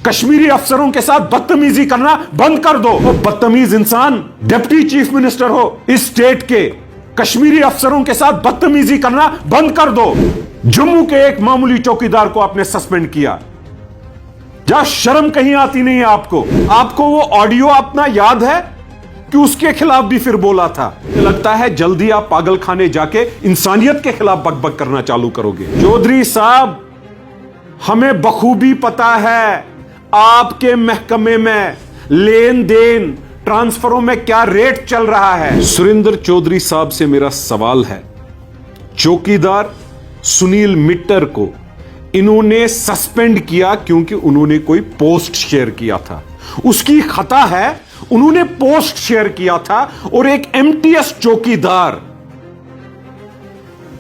कश्मीरी अफसरों के साथ बदतमीजी करना बंद कर दो। वो बदतमीज इंसान डिप्टी चीफ मिनिस्टर हो इस स्टेट के, कश्मीरी अफसरों के साथ बदतमीजी करना बंद कर दो। जम्मू के एक मामूली चौकीदार को आपने सस्पेंड किया। क्या शर्म कहीं आती नहीं है आपको? आपको वो ऑडियो अपना याद है कि उसके खिलाफ भी फिर बोला था? लगता है जल्दी आप पागल खाने जाके इंसानियत के खिलाफ बकबक करना चालू करोगे। चौधरी साहब, हमें बखूबी पता है आपके महकमे में लेन देन ट्रांसफरों में क्या रेट चल रहा है। सुरेंद्र चौधरी साहब से मेरा सवाल है, चौकीदार सुनील मिट्टर को इन्होंने सस्पेंड किया क्योंकि उन्होंने कोई पोस्ट शेयर किया था। उसकी खता है, उन्होंने पोस्ट शेयर किया था और एक एमटीएस चौकीदार।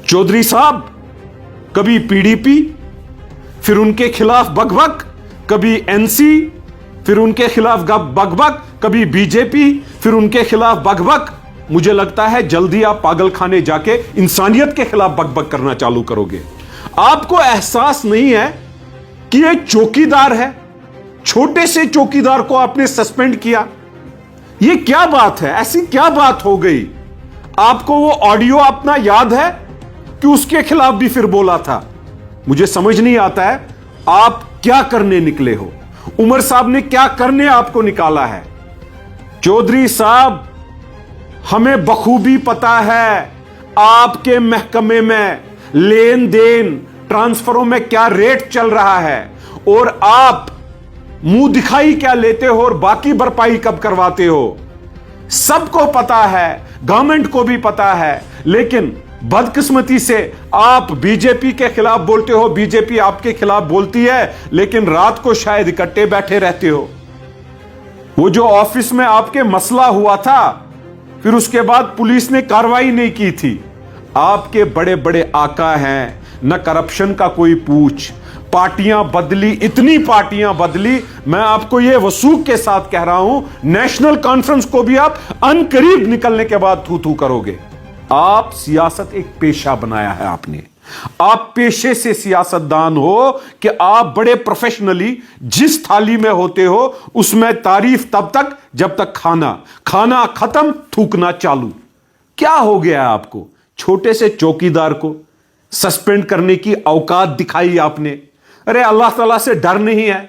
चौधरी साहब, कभी पीडीपी, फिर उनके खिलाफ बकबक, कभी एनसी, फिर उनके खिलाफ बकबक, कभी बीजेपी, फिर उनके खिलाफ बकबक। मुझे लगता है जल्दी आप पागल खाने जाके इंसानियत के खिलाफ बकबक करना चालू करोगे। आपको एहसास नहीं है कि ये चौकीदार है, छोटे से चौकीदार को आपने सस्पेंड किया। ये क्या बात है? ऐसी क्या बात हो गई? आपको वो ऑडियो अपना याद है कि उसके खिलाफ भी फिर बोला था? मुझे समझ नहीं आता है आप क्या करने निकले हो। उमर साहब ने क्या करने आपको निकाला है? चौधरी साहब, हमें बखूबी पता है आपके महकमे में लेन देन ट्रांसफरों में क्या रेट चल रहा है और आप मुंह दिखाई क्या लेते हो और बाकी भरपाई कब करवाते हो। सबको पता है, गवर्नमेंट को भी पता है, लेकिन बदकिस्मती से आप बीजेपी के खिलाफ बोलते हो, बीजेपी आपके खिलाफ बोलती है, लेकिन रात को शायद इकट्ठे बैठे रहते हो। वो जो ऑफिस में आपके मसला हुआ था, फिर उसके बाद पुलिस ने कार्रवाई नहीं की थी। आपके बड़े बड़े आका हैं, न करप्शन का कोई पूछ। पार्टियां बदली, इतनी पार्टियां बदली, मैं आपको यह वसूख के साथ कह रहा हूं, नेशनल कॉन्फ्रेंस को भी आप अनकरीब निकलने के बाद थू थू करोगे। आप सियासत एक पेशा बनाया है आपने। आप पेशे से सियासतदान हो कि आप बड़े प्रोफेशनली जिस थाली में होते हो उसमें तारीफ तब तक जब तक खाना खत्म, थूकना चालू। क्या हो गया है आपको? छोटे से चौकीदार को सस्पेंड करने की औकात दिखाई आपने। अरे अल्लाह ताला से डर नहीं है?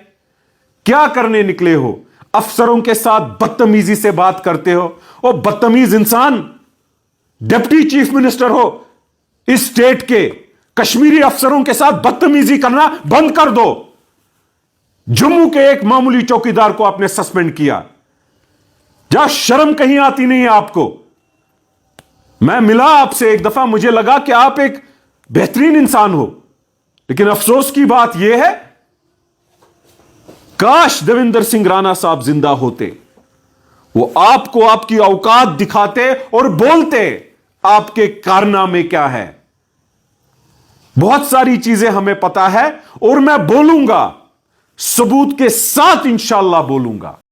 क्या करने निकले हो? अफसरों के साथ बदतमीजी से बात करते हो। ओ बदतमीज इंसान, डिप्टी चीफ मिनिस्टर हो इस स्टेट के, कश्मीरी अफसरों के साथ बदतमीजी करना बंद कर दो। जम्मू के एक मामूली चौकीदार को आपने सस्पेंड किया। क्या शर्म कहीं आती नहीं है आपको? मैं मिला आपसे एक दफा, मुझे लगा कि आप एक बेहतरीन इंसान हो, लेकिन अफसोस की बात यह है, काश देवेंद्र सिंह राणा साहब जिंदा होते, वो आपको आपकी औकात दिखाते और बोलते आपके कारनामे क्या है। बहुत सारी चीजें हमें पता है और मैं बोलूंगा, सबूत के साथ इंशाअल्लाह बोलूंगा।